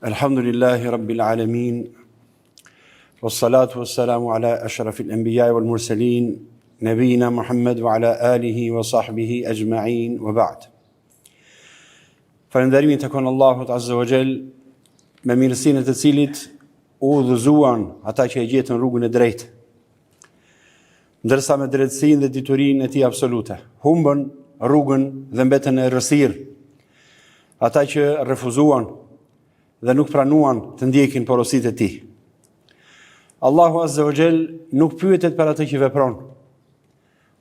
Alhamdulillahi Rabbil Alamin, wassalatu wassalamu ala ashrafil anbiya wal mursalin, nabiyina Muhammad wa ala alihi wa sahbihi ajma'in wa ba'd. Falënderimi të konë Allahut Azza wa Jall, me mirësinë të cilit u udhëzuan ata që e gjetën rrugën e drejtë, ndërsa me drejtësinë dhe diturinë e tij absolute humbën rrugën dhe mbetën e errësirë ata që refuzuan dhe nuk pranuan të ndjekin porositë e tij. Allahu Azza wa Jall nuk pyetet për atë që vepron,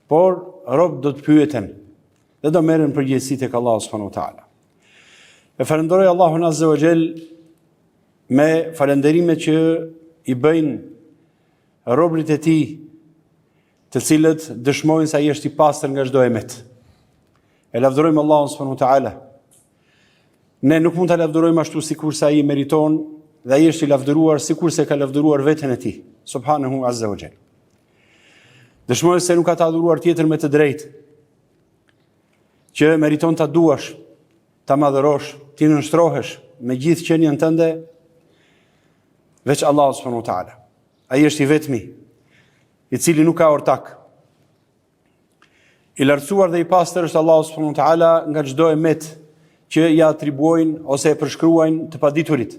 por robët do të pyeten dhe do merren përgjegjësi tek Allahu subhanahu wa taala. E falenderoj Allahun Azza wa Jall me falenderimet që i bëjnë robërit e tij, të cilët dëshmojnë se ai është i pastër nga çdo emet. E lavdërojmë Allahun subhanahu wa taala. Ne nuk mund ta lavdërojmë ashtu sikur sa ai meriton, dhe ai është i lavdëruar sikur se ka lavdëruar veten e tij, subhanahu azza wa jall. Dëshmoj se nuk ka të adhuruar tjetër me të drejtë, që meriton ta duash, ta madhërosh, ti nënshtrohesh me gjithë qenien tënde, veç Allahu subhanahu wa taala. Ai është i vetmi, i cili nuk ka ortak. I lartësuar dhe i pastër është Allahu subhanahu wa taala nga çdo emet që ja atribuojnë ose e përshkruajnë të paditurit.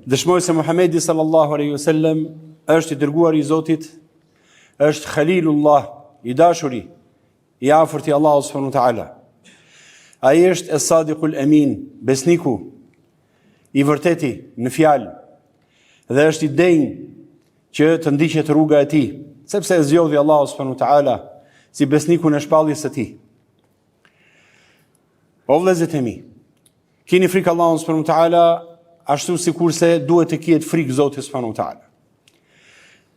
Dëshmoj se Muhamedi sallallahu alaihi wasallam është i dërguar i Zotit, është Khalilullah, i dashuri, i afërt i Allahut subhanahu wa taala. Ai është es-sadiqul amin, besniku i vërteti në fjalë, dhe është i denjë që të ndiqet rruga e tij, sepse e zgjodhi Allahu subhanahu wa taala si besniku në shpalljes së tij. O vëllezërit e mi, keni frikë Allahun subhanahu wa taala ashtu sikurse duhet të kihet frikë Zotit subhanahu wa taala.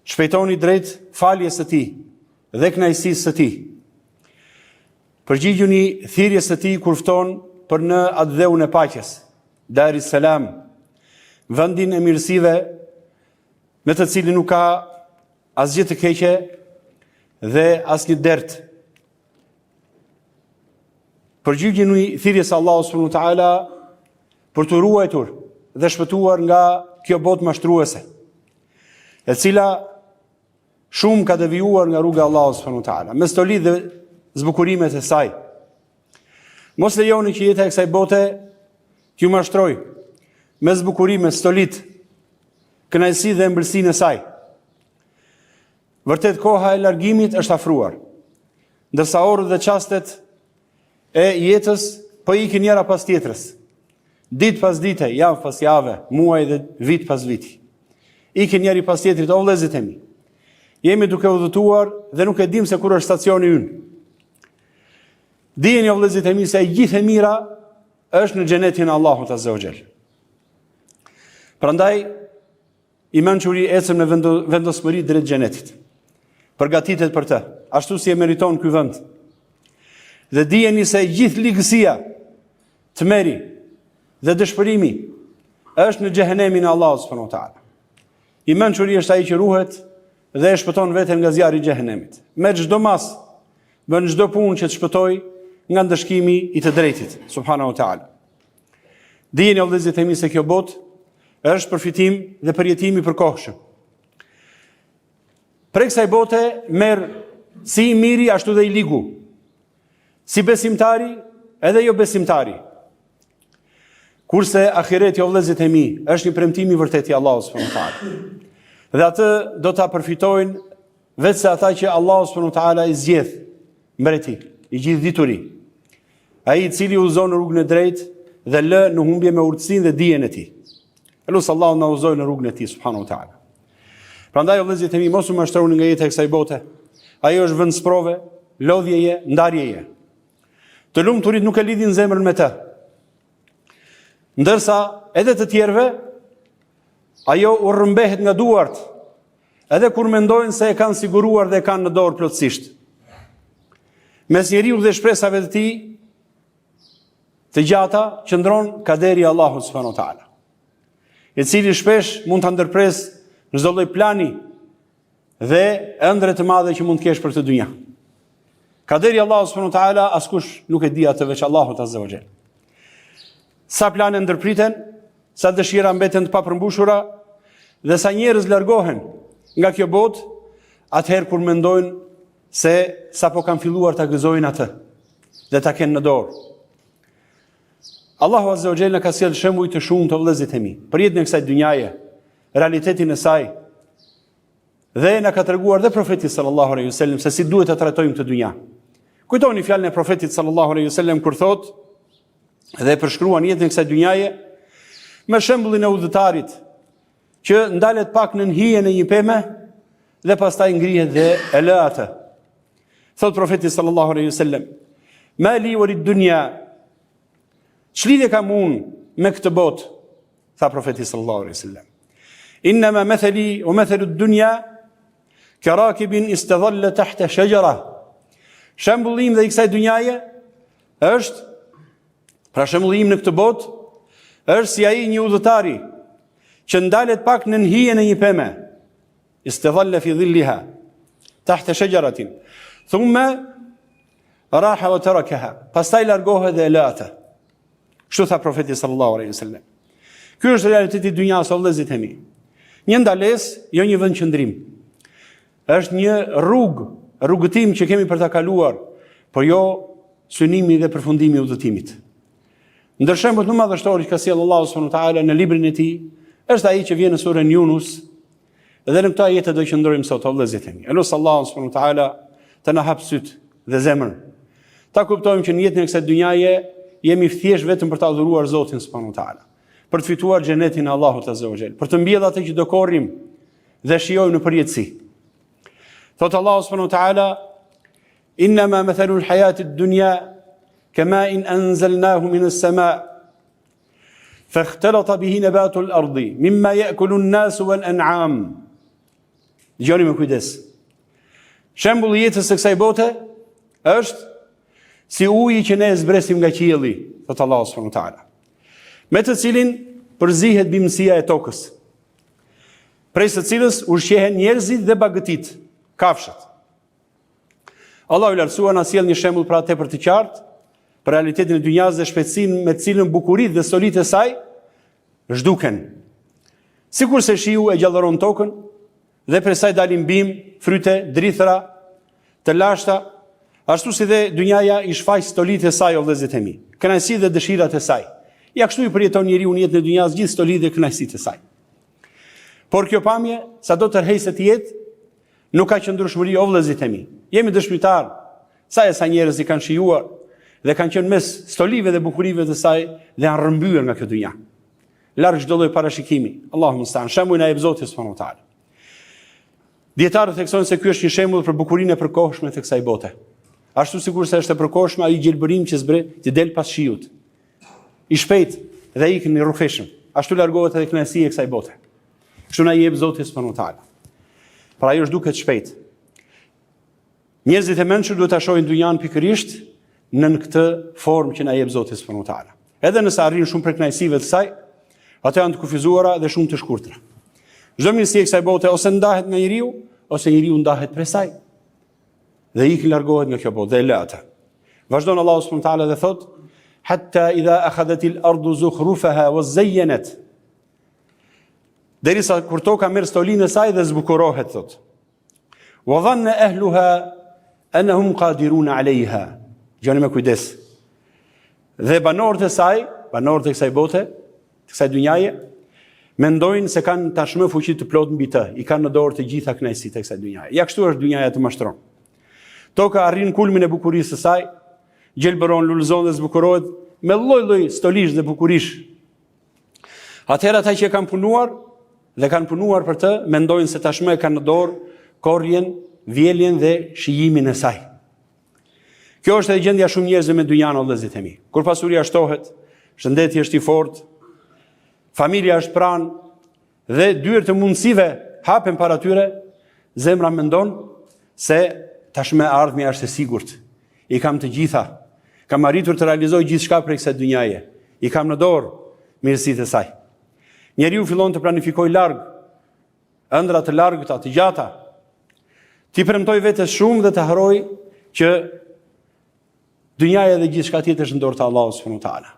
Shpejtoni drejt faljes së tij dhe kënaqësisë së tij. Përgjigjuni thirrjes së tij kur fton për në atë dheun e paqes, Dar es Salam, vendin e mirësive me të cilin nuk ka asgjë të keqe dhe asnjë dert. Përgjigjeni thirrjes së Allahut subhanahu wa taala për të ruajtur dhe shpëtuar nga kjo botë mashtruese, e cila shumë ka devijuar nga rruga e Allahut subhanahu wa taala, me stoli dhe zbukurimet e saj. Mos lejoni që jeta e kësaj bote t'ju mashtroj me zbukurime, stolit, kënaqësi dhe ëmbëlsinë e saj. Vërtet koha e largimit është afruar, ndërsa orët dhe çastet e jetës po ikin njëra pas tjetrës, ditë pas dite, javë pas jave, muaj dhe vit pas viti. Ikin njëri pas tjetrit, o vëllezërit e mi. Jemi duke udhëtuar dhe nuk e dim se kur është stacioni ynë. Dijeni o vëllezërit e mi se gjithë e mira është në xhenetin e Allahut azza wa jall. Prandaj i mençuri ecën me vendosmëri drejt xhenetit. Përgatitet për të, ashtu si e meriton ky vend. Dhe dijeni se gjithë ligësia, tmeri dhe dëshpërimi është në xhehenemin e Allahut subhanahu wa taala. I mençuri është ai që ruhet dhe e shpëton veten nga zjarri i xhehenemit. Me çdo mas, bën çdo punë që të shpëtoj nga ndëshkimi i të drejtit subhanahu wa taala. Dijeni o vëllezërit e mi se kjo botë është përfitim dhe përjetimi i përkohshëm. Prej kësaj bote merr si i miri ashtu dhe i ligu, si besimtari edhe jo besimtari. Kurse ahireti o vëllezërit e mi është një premtim i vërtet i Allahut subhanahu wa taala. Dhe atë do ta përfitojnë vetëm ata që Allahu subhanahu wa taala i zgjedh mbreti, i gjithë dituri. Ai i cili udhëzon në rrugën e drejtë dhe lë në humbje me urtësinë dhe dijen e tij. Elus Allahu na udhëzoj në rrugën e tij subhanahu wa taala. Prandaj o vëllezërit e mi, mos u mashtroni nga jeta e kësaj bote. Ajo është vend sprove, lodhjeje, ndarjeje. Të lumturit nuk e lidhin zemrën me të. Ndërsa edhe të tjerëve ajo u rrëmbehet nga duart, edhe kur mendojnë se e kanë siguruar dhe e kanë në dorë plotësisht. Mes njeriu dhe shpresave të tij të gjata qëndron kaderi i Allahut subhanahu wa taala, i cili shpesh mund ta ndërpresë në çdo lloj plani dhe ëndre të madhe që mund të kesh për këtë dynja. Kaderi Allahu subhanahu wa taala askush nuk e di atë veç Allahut azza wa jall. Sa plane ndërpriten, sa dëshira mbeten të papërmbushura dhe sa njerëz largohen nga kjo botë, atëherë kur mendojnë se sapo kanë filluar ta gëzojnë atë dhe ta kenë në dorë. Allahu Azza wa Jalla ka sjellë shembuj të shumtë të vëllezërit e mi për jetën e kësaj dynjaje, realitetin e saj. Dhe na ka treguar dhe profeti sallallahu alaihi wasallam se si duhet ta trajtojmë këtë dynja. Kujtoni fjalën e profetit sallallahu alaihi wasallam kur thotë dhe përshkruan jetën e kësaj dynjaje me shembullin e udhëtarit që ndalet pak në hijen e një peme dhe pastaj ngrihet dhe e lë atë. Thot profeti sallallahu alaihi wasallam: "Ma li walid dunya." Ç'lidhje kam unë me këtë botë? Tha profeti sallallahu alaihi wasallam: "Innama mathali wa mathalu ad-dunya karakibin istadhalla tahta shajara." Shembullim dhe i kësaj dynjaje është, pra shembullim në këtë botë është si ai një udhëtari që ndalet pak në hijen e një peme. Istadhalla fi dhilliha tahta shajaratin thumma raha wa tarakaha. Pastaj largohet dhe e lë atë. Kështu tha profeti sallallahu alaihi wasallam. Ky është realiteti i dynjas, o vëllezërit e mi. Një ndalesë, jo një vendqëndrim. Është një rrugëtim që kemi për ta kaluar, por jo synimi dhe përfundimi i udhëtimit. Ndër shembujt më madhështor që ka sjellë Allahu subhanahu wa taala në librin e tij, është ai që vjen në surën Yunus, dhe në këtë ajet do qëndrojmë sot, o vëllezërit e mi. Elos Allahu subhanahu wa taala të na hap syt dhe zemrën. Ta kuptojmë që në jetën e kësaj dynjaje jemi thjesht vetëm për ta adhuruar Zotin subhanahu wa taala, për të fituar xhenetin e Allahut azza wa jall, për të mbjellë atë që do korrim dhe shijojmë në përjetësi. Thot Allahu subhanahu wa taala: "Innama mathalu al-hayati ad-dunya kama'in anzalnahu min as-sama' fakhtalata bihi nabatu al-ardi mimma ya'kulu an-nasu wal-an'am." Dëgjoni me kujdes. Shembulli i jetës së kësaj bote është si uji që ne zbresim nga qielli, thot Allahu subhanahu wa taala, me të cilin përzihet bimësia e tokës, prej së cilës ushqehen njerëzit dhe bagëtit, kafshët. Allahu i lartësuar na sjell një shembull pra tepër të qartë për realitetin e dynjas dhe shpejtësinë me të cilën bukuritë dhe solitë e saj zhduken. Sikur se shiu e gjallëron tokën dhe prej saj dalin bimë, fryte, drithëra, të lashta, ashtu si dhe dynjaja i shfaq stolitë e saj, o vëllezërit e mi, kënaqësi dhe dëshirat e saj. Ja kështu i përjeton njeriu në jetën e dynjas gjithë stolitë dhe kënaqësitë e saj. Por kjo pamje, sado tërheqëse të jetë, nuk ka qëndrueshmëri, o vëllezërit e mi. Jemi dëshmitar sa njerëz i kanë shijuar dhe kanë qenë mes stolive dhe bukurive të saj dhe janë rrëmbyer nga kjo dynja. Larg çdo lloj parashikimi. Allahu mustan, shembull e Zoti subhanahu wa taala. Dietarët theksojnë se ky është një shembull për bukurinë e përkohshme të kësaj bote. Ashtu sikur se është e përkohshme ai gjelbërim që të del pas shiut, i shpejt dhe ikën i rrufeshëm. Ashtu largohet edhe kënaqësia e kësaj bote. Kështu na jep Zoti subhanahu wa taala. Pra ajo është duket shpejt. Njerëzit e mençur duhet ta shohin dynjan pikërisht në këtë formë që na jep Zoti subhanahu wa taala. Edhe nëse arrin shumë prej kënaqësive të saj, ato janë të kufizuara dhe shumë të shkurtra. Çdo mirësi e kësaj bote ose ndahet nga njeriu, ose njeriu ndahet prej saj. Dhe ikën largohet nga kjo botë dhe e lë atë. Vazhdon Allahu subhanahu wa taala dhe thot: "Hatta idha akhadhat al-ardu zukhrufaha wa zayyanat." Derisa kur toka merr stolinë e saj dhe zbukurohet, thot. "Wa dhanna ahluha annahum qadirun 'alayha." Gjoni me kujdes. Dhe banorët e saj, banorët e kësaj bote, të kësaj dynjaje, mendojnë se kanë tashmë fuqi të plotë mbi të, i kanë në dorë të gjitha kënaqësitë e kësaj dynjaje. Ja kështu është dynjaja të mashtron. Toka arrin kulmin e bukurisë së saj, gjelbëron, lulëzon dhe zbukurohet me lloj-lloj stolish dhe bukurish. Atëherë ata që kanë punuar dhe kanë punuar për të, mendojnë se tashmë e kanë në dorë korrjen, vjeljen dhe shijimin e saj. Kjo është edhe gjendja shumë njerëzve me dynjan, o vëllezërit e mi. Kur pasuria shtohet, shëndeti është i fortë, familja është pranë dhe dyert e mundësive hapen para tyre, zemra mendon se tashmë ardhmja është e sigurt. I kam të gjitha. Kam arritur të realizoj gjithçka prej kësaj dynjaje. I kam në dorë mirësitë e saj. Njeriu fillon të planifikojë larg, ëndra të largëta, të gjata. Ti premtoj vetes shumë dhe të harroj që dynjaja dhe gjithçka tjetër është në dorë të Allahut subhanahu wa taala.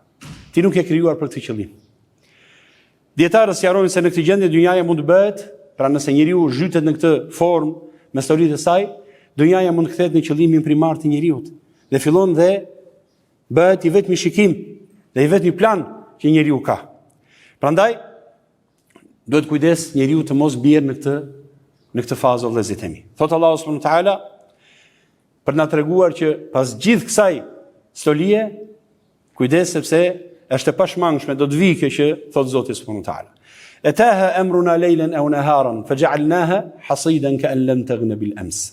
Ti nuk je krijuar për këtë qëllim. Dietarët sqarojnë se në këtë gjendje dynjaja mund të bëhet, pra nëse njeriu zhytet në këtë formë me historitë e saj, dynjaja mund të kthehet në qëllimin primar të njeriu dhe fillon dhe bëhet i vetmi shikim dhe i vetmi plan që njeriu ka. Prandaj duhet kujdes njeriu të mos bjerë në këtë fazë vëllezërit e mi. Thot Allahu subhanahu wa taala për na treguar që pas gjithë kësaj stolie, kujdes sepse është e pashmangshme, do të vijë kjo që thot Zoti subhanahu wa taala. Ataha amruna laylan aw naharan faj'alnaha hasidan ka'an lam taghna bil ams.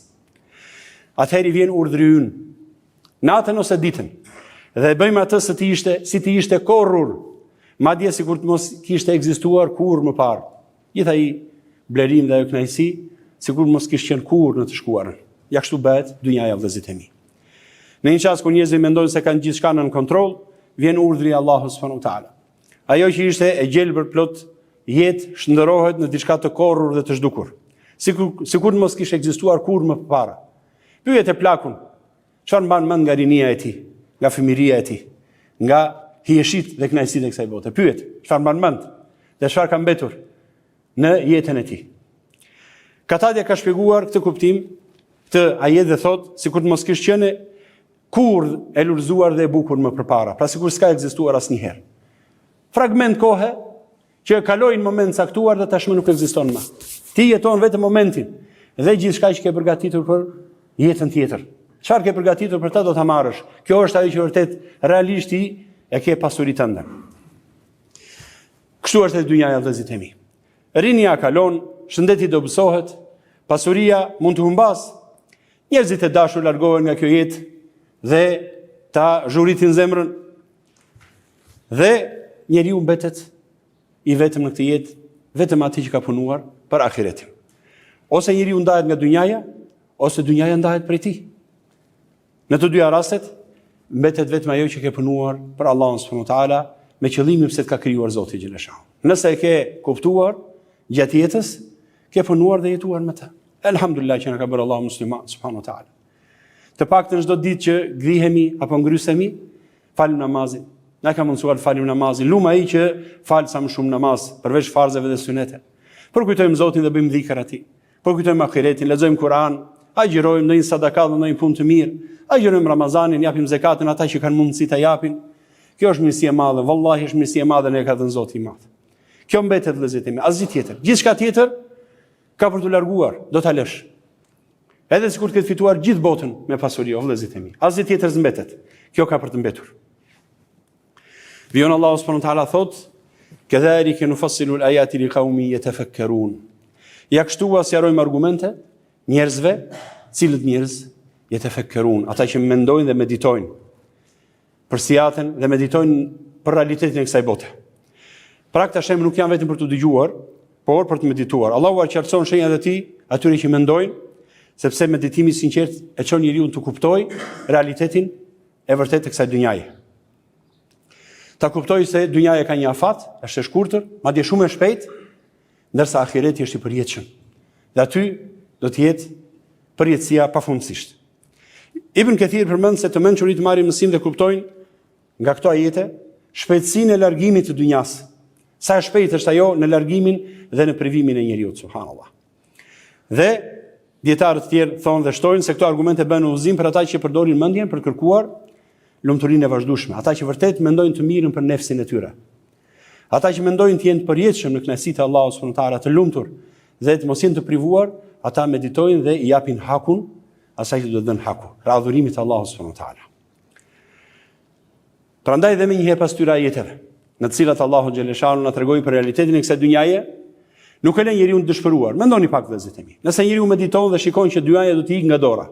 Atëherë vjen urdhri ynë, natën ose ditën, dhe bëjmë atë si të ishte korrur, madje sikur të mos kishte ekzistuar kurrë më parë. Gjithë ai blerim dhe ajo kënaqësi, sikur mos kishte qenë kurrë në të shkuarën. Ja kështu bëhet dynjaja vëllezërit e mi. Në një çast kur njerëzit mendojnë se kanë gjithçka nën kontroll, vjen urdhri i Allahut subhanahu wa taala. Ajo që ishte e gjelbër plot jetë shndërrohet në diçka të korrur dhe të zhdukur. Sikur mos kishte ekzistuar kurrë më parë. Pyet e plakun, çfarë mban mend nga rinia e tij, nga fëmiria e tij, nga hieshit dhe kënaqësitë e kësaj bote. Pyet, çfarë mban mend dhe çfarë ka mbetur në jetën e tij. Katadja ka shpjeguar këtë kuptim, këtë ajet dhe thot, sikur të mos kishte qenë kurrë e lulëzuar dhe e bukur më përpara, pra sikur s'ka ekzistuar asnjëherë. Fragment kohe që kaloi në moment caktuar dhe tashmë nuk ekziston më. Ti jeton vetëm momentin dhe gjithçka që ke përgatitur për jetën tjetër. Çfarë ke përgatitur për ta do ta marrësh. Kjo është ajo që vërtet realisht e ke pasurinë tënde. Kështu është e dynjaja vëllezërit e mi. Rinia kalon, shëndeti dobësohet, pasuria mund të humbas. Njerëzit e dashur largohen nga kjo jetë dhe ta zhuritin zemrën. Dhe njeriu mbetet i vetëm në këtë jetë, vetëm atë që ka punuar për ahiretin. Ose njeriu ndahet nga dynjaja, ose dynjaja ndahet prej tij. Në të dyja rastet, mbetet vetëm ajo që ke punuar për Allahun subhanahu wa taala, me qëllimin pse të ka krijuar Zoti xhalesha. Nëse e ke kuptuar gjatë jetës, ke punuar dhe jetuar me të. Elhamdulillah që na ka bërë Allahu musliman subhanahu wa taala. Të paktën çdo ditë që grihemi apo ngrysemi, falim namazin. Na ka mundsuar të falim namazin. Lum ai që fal sa më shumë namaz, përveç farzeve dhe sunete. Përkujtojmë Zotin dhe bëjmë dhikr atij. Përkujtojmë ahiretin, lexojmë Kur'an, agjërojmë ndonjë sadaka dhe ndonjë punë të mirë, agjërojmë Ramazanin, japim zakatën ata që kanë mundësi ta japin. Kjo është mirësi e madhe, vallahi është mirësi e madhe ne ka dhënë Zoti i Madh. Kjo mbetet vëllezërit e mi, asgjë tjetër. Gjithçka tjetër ka për të larguar, do ta lësh. Edhe sikur të ketë fituar gjithë botën me pasuri, o vëllezërit e mi. Asgjë tjetër s'mbetet. Kjo ka për të mbetur. Vion Allahu subhanahu wa taala thot: "Kadhalika nufassilu al-ayati liqaumin yatafakkarun." Ja kështu sqarojmë argumente njerëzve, cilët njerëz yatafakkarun, ata që mendojnë dhe meditojnë për sijatën dhe meditojnë për realitetin e kësaj bote. Pra këta shenjë nuk janë vetëm për të dëgjuar, por për të medituar. Allahu qartëson shenjat e tij atyre që mendojnë, sepse meditimi i sinqert e çon njeriu të kuptojë realitetin e vërtetë të kësaj dynjaje. Ta kuptoj se dynjaja ka një afat, është e shkurtër, madje shumë e shpejtë, ndërsa ahireti është i përjetshëm. Dhe aty do të jetë përjetësia pafundësisht. Ibn Kathir përmend se të mençurit marrin mësim dhe kuptojnë nga këto ajete shpejtësinë e largimit të dynjas. Sa e shpejtë është ajo në largimin dhe në privimin e njeriut, subhanallah. Dhe dietarët e tjerë thonë dhe shtojnë se këto argumente bën udhëzim për ata që përdorin mendjen për kërkuar lumturinë e vazhdueshme, ata që vërtet mendojnë të mirën për nefsin e tyre. Ata që mendojnë të jenë të përjetshëm në kënaqësitë e Allahut subhanahu wa taala, të lumtur dhe të mos jenë të privuar, ata meditojnë dhe i japin hakun asaj që do të dënë haku, pra adhurimit të Allahut subhanahu wa taala. Prandaj dhe më një herë pas këtyre ajeteve, në të cilat Allahu xhaleshanu na tregoi për realitetin e kësaj dynjaje, nuk e lë njeriu të dëshpëruar. Mendoni pak vëllezërit e mi. Nëse njeriu mediton dhe shikon që dynjaja do të ikë nga dora,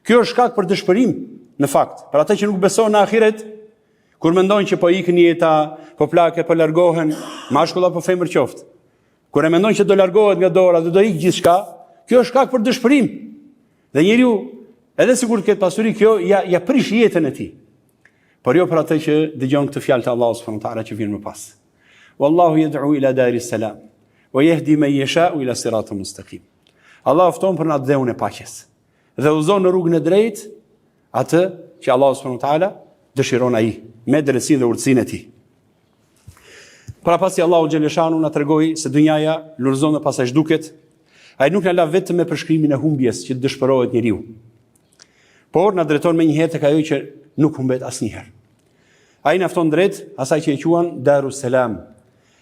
kjo është shkak për dëshpërim. Në fakt, për ata që nuk besojnë në ahiret, kur mendojnë që po ikën jeta, po plake, po largohen, mashkull apo femër qoftë. Kur e mendojnë që do largohet nga dora, do ikë gjithçka, kjo është shkak për dëshpërim. Dhe njeriu, edhe sikur të ketë pasuri, kjo ja prish jetën e tij. Por jo për atë që dëgjon këtë fjalë të Allahut subhanahu wa taala që vjen më pas. Wallahu yad'u ila daris salam wa yahdi man yasha'u ila siratin mustaqim. Allah fton për natë dheun e paqes dhe udhëzon në rrugën e drejtë atë që Allahu subhanahu wa taala dëshiron ai me drejtsinë dhe urtësinë e tij. Pra pasi Allahu xhaleshanu na tregoi se dynjaja lulëzon dhe pastaj zhduket, ai nuk na la vetëm me përshkrimin e humbjes që dëshpërohet njeriu, por na drejton me njëherë tek ajo që nuk humbet asnjëherë. Ai na fton drejt asaj që e quan Darus Salam,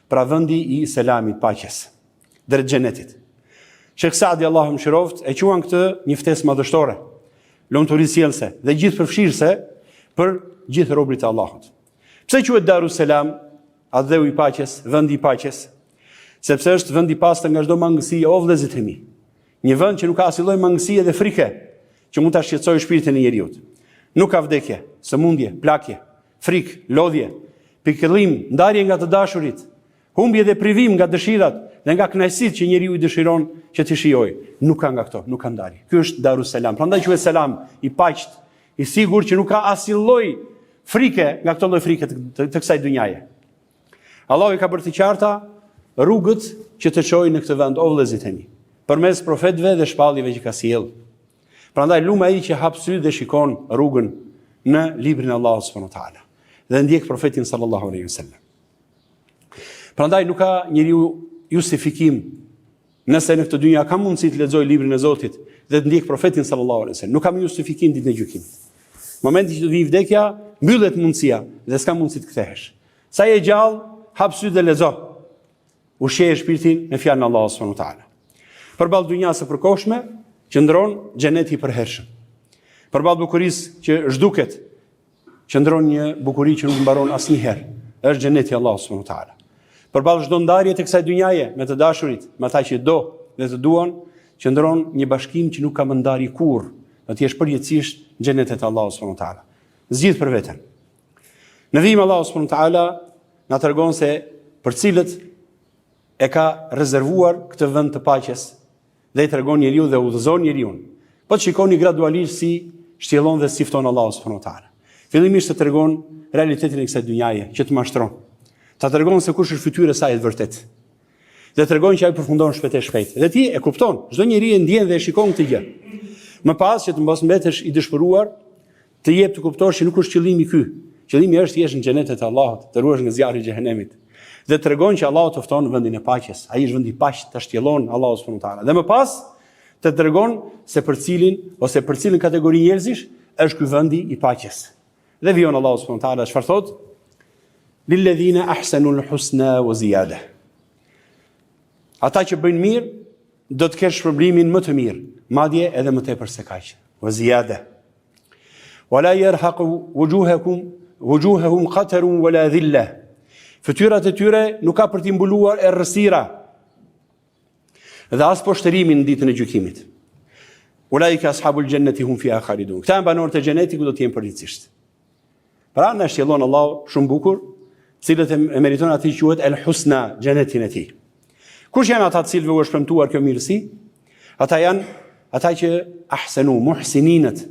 pra vendi i selamit, paqes, drejt xhenetit. Sheikh Saadi Allahu mëshiroft e quan këtë një ftesë madhështore, lumturisjellse dhe gjithëpërfshirëse për gjithë robërit e Allahut. Pse quhet Darus Salam, adheu i paqes, vendi i paqes? Sepse është vend i pastër nga çdo mangësi, o vëllezërit e mi. Një vend që nuk ka asnjë lloj mangësie dhe frike që mund ta shqetësojë shpirtin e njeriu. Nuk ka vdekje, sëmundje, plakje, frikë, lodhje, pikëllim, ndarje nga të dashurit, humbje dhe privim nga dëshirat dhe nga kënaqësitë që njeriu i dëshiron që të shijojë. Nuk ka nga këto, nuk ka ndarje. Ky është Darus Salam. Prandaj quhet selam, i paqët, i sigurt që nuk ka asnjë lloj frike nga këto lloj frike të kësaj dynjaje. Allahu i ka bërë të qarta rrugët që të çojnë në këtë vend, o vëllezërit e mi, përmes profetëve dhe shpalljeve që ka sjell. Prandaj lumë ai që hap sy dhe shikon rrugën në librin e Allahut subhanahu wa taala dhe ndjek profetin sallallahu alaihi wasallam. Prandaj nuk ka njeriu justifikim nëse në këtë dynja ka mundësi të lexojë librin e Zotit dhe të ndjek profetin sallallahu alaihi wasallam. Nuk ka justifikim ditën e gjykimit. Momenti që të vijë vdekja, mbyllet mundësia dhe s'ka mundësi të kthehesh. Sa je gjallë, hap sy dhe lexo. Ushqeje shpirtin me fjalën e Allahut subhanahu wa taala. Përballë dynjas së përkohshme, qëndron xheneti i përhershëm. Përballë bukurisë që zhduket, qëndron një bukuri që nuk mbaron asnjëherë. Është xheneti i Allahut subhanahu wa taala. Përballë çdo ndarje të kësaj dynjaje me të dashurit, me ata që do dhe të duan, qëndron një bashkim që nuk ka më ndarë kurrë. Do të jesh përjetësisht në xhenetin e Allahut subhanahu wa taala. Zgjidh për veten. Në vim Allahu subhanahu wa taala na tregon se për cilët e ka rezervuar këtë vend të paqes dhe i tregon njeriu dhe udhëzon njeriu. Po shikoni gradualisht si shtjellon dhe si fton Allahu subhanahu wa taala. Fillimisht të tregon realitetin e kësaj dynjaje që të mashtron. Ta tregon se kush është fytyra e saj e vërtet. Dhe tregon që ai përfundon shpejt e shpejt. Dhe ti e kupton, çdo njeri e ndjen dhe e shikon këtë gjë. Më pas që të mos mbetesh i dëshpëruar, të jep të kuptosh që nuk është qëllimi ky. Qëllimi është të jesh në xhenetin e Allahut, të ruhesh nga zjarri i xhehenemit. Dhe tregon që Allahu të fton në vendin e paqes. Ai është vendi i paqes, ta shtjellon Allahu subhanahu wa taala. Dhe më pas të tregon se për cilin kategori njerëzish është ky vendi i paqes. Dhe vijon Allahu subhanahu wa taala çfarë thotë? Lilladhina ahsanul husna wa ziyada. Ata që bëjnë mirë do të kesh shpërblimin më të mirë, madje edhe më tepër se kaq. Wa ziyada. Wala yarhaqu wujuhahum qatarun wala dhillah. Fytyrat e tyre nuk ka për t'i mbuluar errësira dhe as poshtërimin në ditën e gjykimit. Ulaika ashabul jannati hum fiha khalidun. Këta janë banorët e xhenetit ku do të jenë përgjithsisht. Pra na shtjellon Allahu shumë bukur, cilët e meriton atë që quhet el husna, xhenetin e tij. Kush janë ata të cilëve u është premtuar kjo mirësi? Ata janë ata që ahsanu, muhsininat,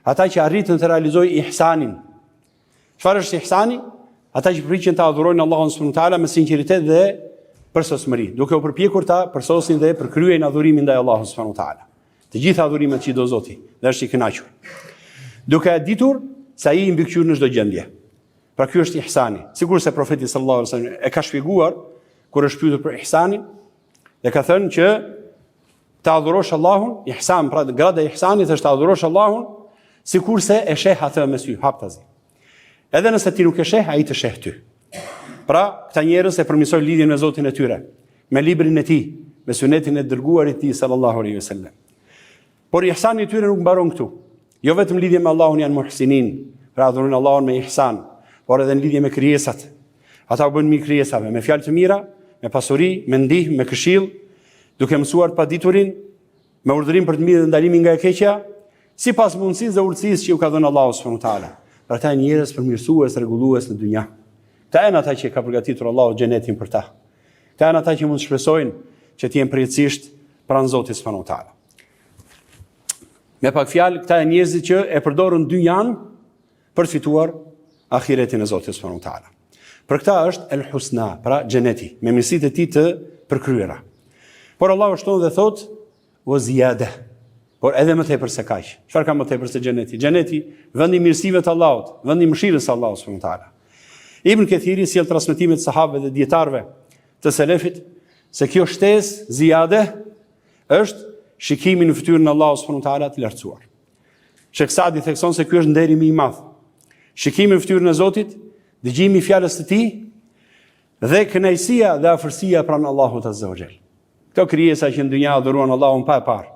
ata që arritën të realizojnë ihsanin. Çfarë është ihsani? Ata që përpiqen të adhurojnë Allahun subhanahu wa taala me sinqeritet dhe përsosmëri, duke u përpjekur ta përsosin dhe përkryejnë adhurimin ndaj Allahut subhanahu wa taala. Të gjitha adhurimet që i do Zoti, dhe është i kënaqur. Duke ditur se ai i mbikëqyr në çdo gjendje. Pra ky është ihsani. Sigurisht se profeti sallallahu alaihi wasallam e ka shpjeguar kur është pyetur për ihsanin, dhe ka thënë që të adhurosh Allahun, ihsan, pra grada e ihsanit është të adhurosh Allahun sikurse e sheh atë me sy, haptazi. Edhe nëse ti nuk e sheh, ai të sheh ty. Pra, këta njerëz e përmirësojnë lidhjen me Zotin e tyre, me librin e tij, me sunetin e dërguarit të tij sallallahu alaihi wasallam. Por ihsani i tyre nuk mbaron këtu. Jo vetëm lidhje me Allahun janë muhsinin, pra adhurojnë Allahun me ihsan, por edhe në lidhje me krijesat. Ata u bën mirë krijesave, me fjalë të mira, me pasuri, me ndihmë, me këshill, duke mësuar paditurin, me urdhërim për të mirë dhe ndalimin nga e keqja, sipas mundësisë dhe urtësisë që u ka dhënë Allahu subhanahu wa taala. Pra ta janë njerëz përmirësues, rregullues në dynja. Ta janë ata që ka përgatitur Allahu xhenetin për ta. Ta janë ata që mund të shpresojnë që të jenë përjetësisht pranë Zotit subhanahu wa taala. Me pak fjalë, këta janë njerëzit që e përdorin dynjan për të fituar ahiretin e Zotit subhanahu wa taala. Për këta është el husna, pra xheneti, me mirësitë e tij të përkryera. Por Allahu shton dhe thot wa ziyada. Por edhe më tepër se kaq. Çfarë ka më tepër se xheneti? Xheneti, vendi i mirësive të Allahut, vendi i mëshirës së Allahut subhanahu wa taala. Ibn Kathiri sjell transmetimet e sahabëve dhe dietarëve të selefit se kjo shtesë ziyade është shikimi në fytyrën e Allahut subhanahu wa taala të lartësuar. Sheikh Saadi thekson se ky është nderi më i madh. Shikimi në fytyrën e Zotit, dëgjimi i fjalës së Tij dhe kënaqësia dhe afërsia pranë Allahut azza wa jall. Këto krijesa që në dynja adhuruan Allahun pa e parë,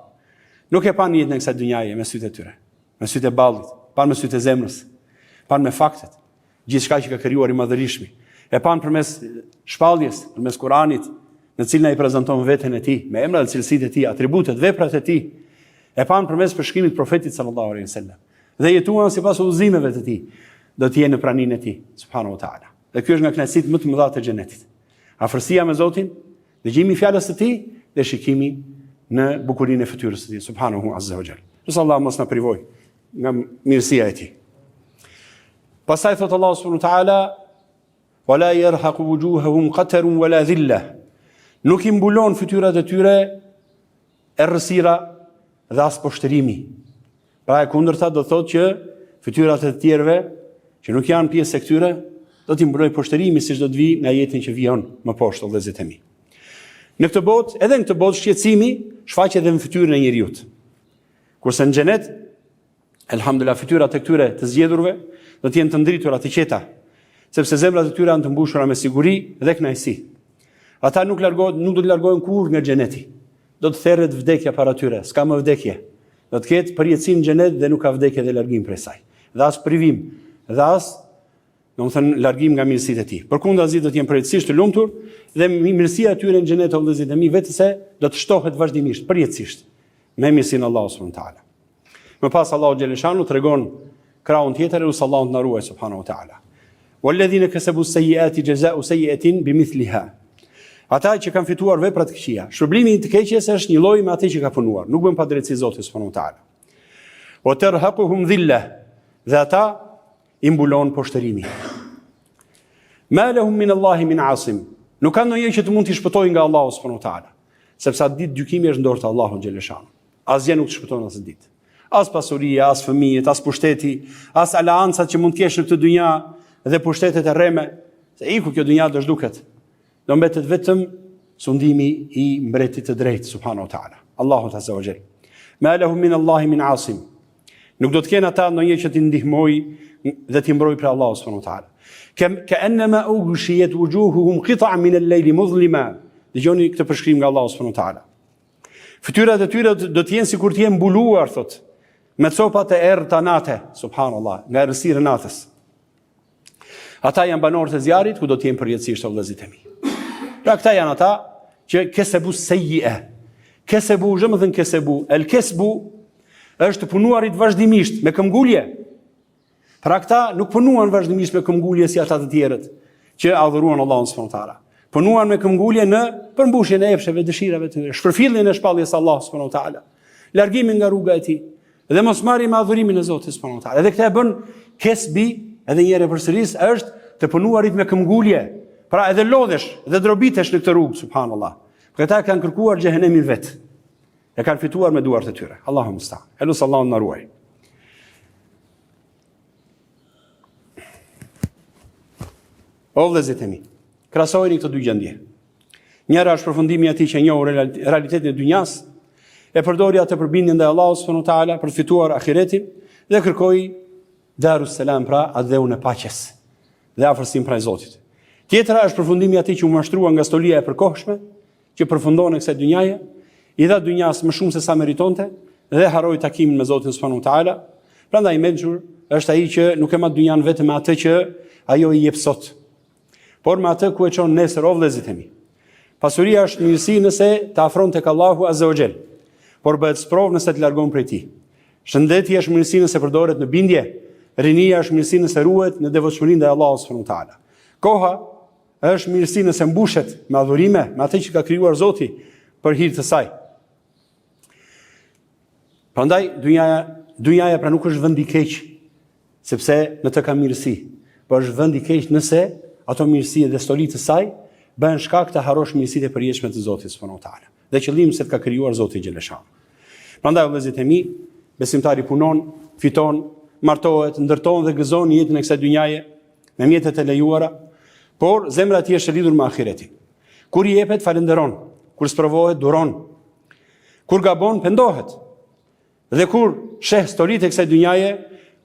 nuk e kanë jetën e kësaj dynjaje me sytë e tyre, me sytë e ballit, pa me sytë e zemrës, pa me faktet, gjithçka që ka krijuar i madhërishmi. E pan përmes shpalljes, përmes Kuranit, në cilin ai prezanton veten e tij, me emrat dhe cilësitë e tij, atributet, veprat e tij. E pan përmes përshkrimit të profetit sallallahu alaihi wasallam. Dhe jetuan sipas udhëzimeve të tij, do të jenë në praninë e tij, subhanahu wa taala. Dhe ky është nga kënaqësitë më të mëdha të xhenetit. Afërsia me Zotin, dëgjimi i fjalës së tij dhe shikimi në bukurinë e fytyrës së tij, subhanahu azza wa jall. Lutë Allah mos na privoj nga mirësia e tij. Pastaj thot Allah subhanahu wa taala: "Wala yarhaqu wujuhahum qatarun wala dhillah." Nuk i mbulon fytyrat e tyre errësira dhe as poshtërimi. Pra e kundërta do thotë që fytyrat e të tjerëve që nuk janë pjesë e këtyre do t'i mbuloj poshtërimi, siç do të vi nga jetën që vijon më poshtë vëllezërit e mi. Në këtë botë, edhe në këtë botë shqetësimi shfaqet edhe në fytyrën e njeriut. Kurse në xhenet, elhamdulillah, fytyrat e këtyre të zgjedhurve do të jenë të ndritura, të qeta, sepse zemrat e tyre janë të mbushura me siguri dhe kënaqësi. Ata nuk do të largohen kurrë nga xheneti. Do të therret vdekja para tyre, s'ka më vdekje. Do të ketë përjetësim në xhenet dhe nuk ka vdekje dhe largim prej saj. Dhe as privim, dhe as, domethënë, largim nga mirësitë e tij. Përkundazi do të jenë përjetësisht të lumtur dhe mirësia e tyre në xhenet o vëllezërit e mi vetëse do të shtohet vazhdimisht, përjetësisht me mirësinë e Allahut subhanahu wa taala. Më pas Allahu xhaleshanu tregon krahun tjetër e Allahut na ruaj subhanahu wa taala. Walladhina kasabu sayyiati jazaa'u sayyi'atin bimithliha. Ata që kanë fituar vepra të këqija, shpërblimi i të keqes është një lloj me atë që ka punuar, nuk bën padrejtësi Zotit subhanahu wa taala. Wa tarhaquhum dhillah, dhe ata i mbulon poshtërimi. Ma lahum min Allahi min asim, nuk kanë ndonjë që të mund t'i shpëtojë nga Allahu subhanahu wa taala, sepse atë ditë gjykimi është në dorë të Allahut xhaleshanu. Asgjë nuk të shpëton asë ditë. As pasuria, as fëmijët, as pushteti, as aleancat që mund të kesh në këtë dynja dhe pushtetet e rreme, se iku kjo dynja do zhduket. Do mbetet vetëm sundimi i mbretit të drejtë subhanahu wa taala, Allahu azza wa jall. Ma lahum min Allahi min asim. Nuk do të kenë ata ndonjë që t'i ndihmojë dhe t'i mbrojë për Allahu subhanahu wa taala. Ka'annama ughshiyat wujuhuhum qita'an min al-layli mudhlima. Dëgjoni këtë përshkrim nga Allahu subhanahu wa taala. Fytyrat e tyre do të jenë sikur të jenë mbuluar, thot, me copat e errë të natë, subhanallahu, nga errësira e natës. Ata janë banorët e zjarrit ku do të jenë përjetësisht vëllezërit e mi. Pra këta janë ata që kesebu sejjie. Kesebu, zhëmë dhe në kesebu. El kesbu është të punuarit vazhdimisht me këmbgulje. Pra këta nuk punuan vazhdimisht me këmbgulje si ata të tjerët që adhuruan Allahun subhanahu wa taala. Punuan me këmbgulje në përmbushjen e epsheve, dëshirave të tyre, shpërfilljen e shpalljes së Allahut subhanahu wa taala, largimin nga rruga e tij dhe mosmarrjen me adhurimin e Zotit subhanahu wa taala. Edhe këtë e bën kesbi, edhe një herë përsëris, është të punuarit me këmbgulje. Pra edhe lodhesh dhe drobitesh në këtë rrugë, subhanallah. Këta kanë kërkuar xhehenemin vet. E kanë fituar me duart e tyre. Allahu musta'an. Elus Allahu na ruaj. O vëllezërit e mi, krahasojeni këto dy gjendje. Njëra është përfundimi i atij që njoh realitetin e dynjas, e përdori atë përbindjen ndaj Allahut subhanahu wa taala për të fituar ahiretin dhe kërkoi Darus Salam, pra adheun e paqes dhe afërsinë prej Zotit. Tjetra është përfundimi i atij që u mashtrua nga stolia e përkohshme, që përfundon në kësaj dynjaje, i dha dynjas më shumë se sa meritonte dhe harroi takimin me Zotin subhanahu wa taala. Prandaj mençur është ai që nuk e marr dynjan vetëm me atë që ajo i jep sot, por me atë ku e çon nesër o vëllezërit e mi. Pasuria është mirësi nëse të afron tek Allahu azza wa jall, por bëhet sprovë nëse të largon prej tij. Shëndeti është mirësi nëse përdoret në bindje, rinia është mirësi nëse ruhet në devotshmëri ndaj Allahut subhanahu wa taala. Koha është mirësi nëse mbushet me adhurime, me atë që ka krijuar Zoti për hir të saj. Prandaj dynjaja pra nuk është vend i keq, sepse në të ka mirësi, por është vend i keq nëse ato mirësi dhe stolitë të saj bëhen shkak të harrosh mirësitë e përjetshme të Zotit subhanahu wa taala. Dhe qëllimi se të ka krijuar Zoti xhaleshanu. Prandaj vëllezërit e mi, besimtari punon, fiton, martohet, ndërton dhe gëzon jetën e kësaj dynjaje, me mjetet e lejuara, por zemra e tij është e lidhur me ahiretin. Kur i jepet, falenderon, kur sprovohet, duron, kur gabon, pendohet. Dhe kur sheh historitë e kësaj dynjaje,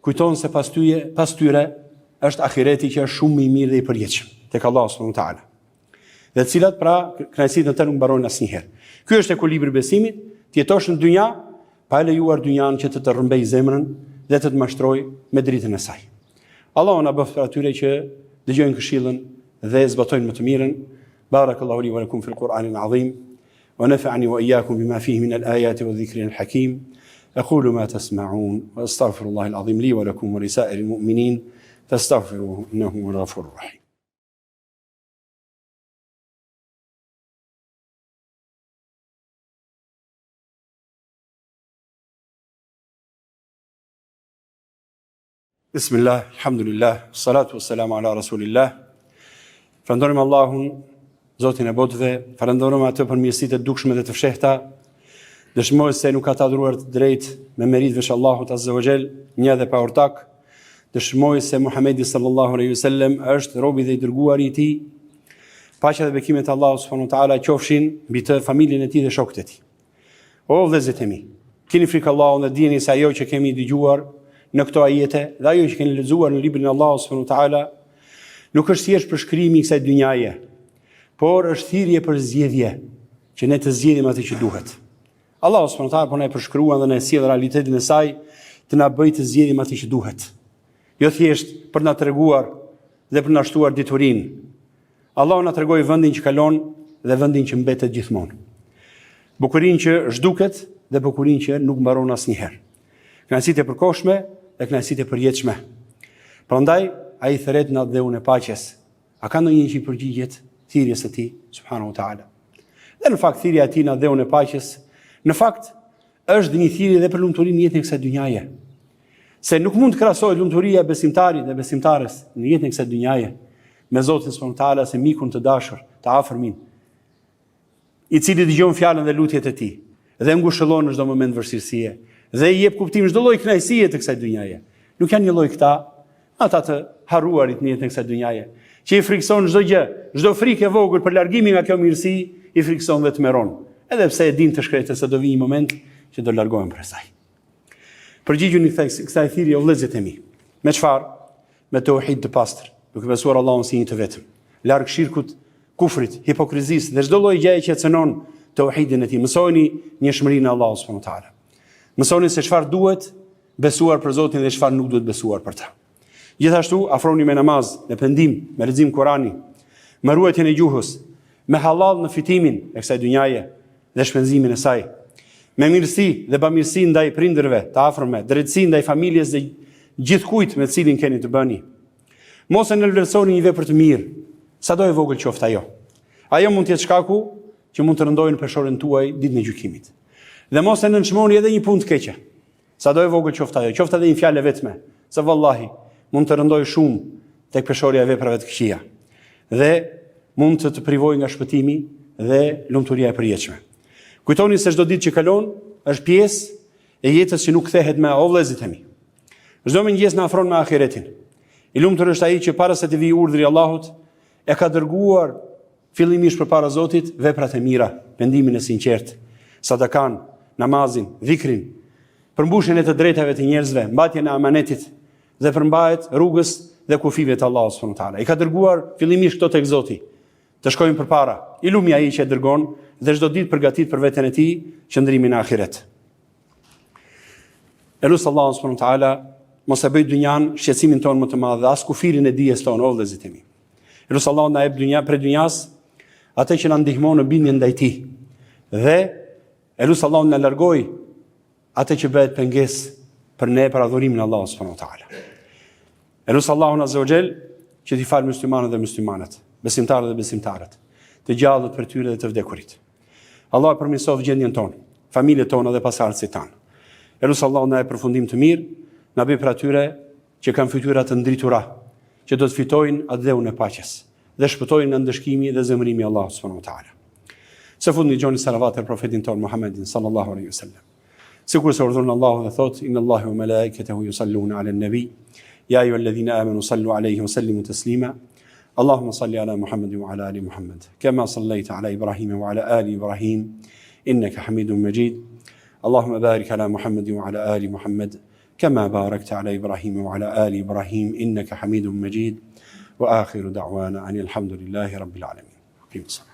kujton se pas tyre është ahireti që është shumë më i mirë dhe i përjetshëm tek Allahu subhanahu wa taala. Dhe të cilat pra kënaqësitë në të nuk mbarojnë asnjëherë. Ky është ekuilibri i besimit, të jetosh në dynja pa e lejuar dynjan që të rrëmbej zemrën dhe të të mashtrojë me dritën e saj. Allahu na bëft për atyre që dëgjojnë këshillën dhe zbatojnë më të mirën. Barakallahu li wa lakum fil Qur'anil azim wa nafa'ani wa iyyakum bima fihi min al-ayati wa dhikril hakim. أقول ما تسمعون وأستغفر الله العظيم لي ولكم ولسائر المؤمنين فاستغفروه إنه هو الغفور الرحيم. بسم الله الحمد لله الصلاة والسلام على رسول الله. Falenderojmë Allahun, Zotin e botëve, falenderojmë atë për mirësitë e dukshme dhe të fshehta. Dëshmoj se nuk ka të adhuruar të drejtë me merit veç Allahut Azza wa Jall, një dhe pa ortak. Dëshmoj se Muhamedi sallallahu alaihi wasallam është robi dhe i dërguari i tij. Paqja dhe bekimet e Allahut subhanahu wa taala qofshin mbi të, familjen e tij dhe shokët e tij. O vëllezërit e mi, keni frikë Allahut dhe dijeni se ajo që kemi dëgjuar në këto ajete dhe ajo që keni lexuar në librin e Allahut subhanahu wa taala nuk është thjesht përshkrimi i kësaj dynjaje, por është thirrje për zgjedhje, që ne të zgjedhim atë që duhet. Allahu subhanahu wa taala po na e përshkruan dhe na e sjell realitetin e saj të na bëjë të zgjedhim atë që duhet. Jo thjesht për na treguar dhe për na shtuar diturinë. Allahu na tregoi vendin që kalon dhe vendin që mbetet gjithmonë. Bukurinë që zhduket dhe bukurinë që nuk mbaron asnjëherë. Kënaqësitë e përkohshme dhe kënaqësitë e përjetshme. Prandaj ai thret në dheun e paqes. A ka ndonjë që i përgjigjet thirrjes së tij subhanahu wa taala? Dhe në fakt thirrja e tij në dheun e paqes në fakt është një thirrje dhe për lumturinë në jetën e kësaj dynjaje. Se nuk mund të krahasohet lumturia e besimtarit dhe besimtares në jetën e kësaj dynjaje me Zotin subhanahu wa taala, se mikun të dashur, të afërmin, i cili dëgjon fjalën dhe lutjet e tij dhe ngushëllon në çdo moment vështirësie dhe i jep kuptim çdo lloj kënaqësie të kësaj dynjaje. Nuk janë një lloj këta, ata të harruarit në jetën e kësaj dynjaje, që i frikson çdo gjë, çdo frikë e vogël për largimin nga kjo mirësi i frikson dhe tmeron. Edhe pse e din të shkretë se do vi një moment që do largohen prej saj. Përgjigjuni kësaj thirrje o vëllezërit e mi. Me çfarë? Me tauhid të pastër, duke besuar Allahun si një të vetëm, larg shirkut, kufrit, hipokrizisë dhe çdo lloj gjëje që cënon tauhidin e tij. Mësoni njëshmërinë e Allahut subhanahu wa taala. Mësoni se çfarë duhet besuar për Zotin dhe çfarë nuk duhet besuar për ta. Gjithashtu afroni me namaz, me pendim, me lexim Kurani, me ruajtjen e gjuhës, me halal në fitimin e kësaj dynjaje dhe shpenzimin e saj, me mirësi dhe bamirësi ndaj prindërve të afërme, drejtësi ndaj familjes dhe gjithkujt me cilin keni të bëni. Mos e nënvlerësoni një vepër të mirë, sado e vogël qoftë ajo. Ajo mund të jetë shkaku që mund të rëndojë në peshorën tuaj ditën e gjykimit. Dhe mos e nënçmoni edhe një punë të keqe, sado e vogël qoftë ajo, qoftë edhe një fjalë vetme, se vallahi mund të rëndojë shumë tek peshorja e veprave të këqija dhe mund të privojë nga shpëtimi dhe lumturia e përjetshme. Kujtoni se çdo ditë që kalon është pjesë e jetës që nuk kthehet më, o vëllezërit e mi. Çdo mëngjes na afron me ahiretin. I lumtur është ai që para se të vijë urdhri i Allahut e ka dërguar fillimisht përpara Zotit veprat e mira, pendimin e sinqert, sadakan, namazin, dhikrin, përmbushjen e të drejtave të njerëzve, mbajtjen e amanetit dhe përmbajtjen rrugës dhe kufive të Allahut subhanahu wa taala. I ka dërguar fillimisht këto tek Zoti, të shkojnë përpara. I lumi ai që e dërgon dhe çdo ditë përgatit për veten e tij qëndrimin në ahiret. Elusi Allahun subhanahu wa taala mos e bëj dynjan shqetësimin ton më të madh dhe as kufirin e dijes tonë, o vëllezërit e mi. Elusi Allahun na jep dynja për dynjas atë që na ndihmon në bindjen ndaj tij. Dhe elusi Allahun na largoj atë që bëhet pengesë për ne për adhurimin e Allahut subhanahu wa taala. Elusi Allahun azza wa jall që t'i fal muslimanët dhe muslimanat, besimtarët dhe besimtarët, të gjallët për tyre dhe të vdekurit. Allah përmirësoft gjendjen tonë, familjet tona dhe pasardhësit tanë. Elusi Allahu na e përfundim të mirë, na bëj për atyre që kanë fytyra të ndritura, që do të fitojnë atë dheun e paqes dhe shpëtojnë nga ndëshkimi dhe zemërimi i Allahut subhanahu wa taala. Së fundi dëgjoni salavat e profetin ton Muhammedin sallallahu alaihi wasallam. Sikur se urdhëron Allahu dhe thot: Inna Allaha wa malaikatahu yusalluna 'alan nabi يا أيها الذين آمنوا صلوا عليه وسلموا تسليما اللهم صل على محمد وعلى آل محمد كما صليت على إبراهيم وعلى آل إبراهيم إنك حميد مجيد اللهم بارك على محمد وعلى آل محمد كما باركت على إبراهيم وعلى آل إبراهيم إنك حميد مجيد وآخر دعوانا أن الحمد لله رب العالمين.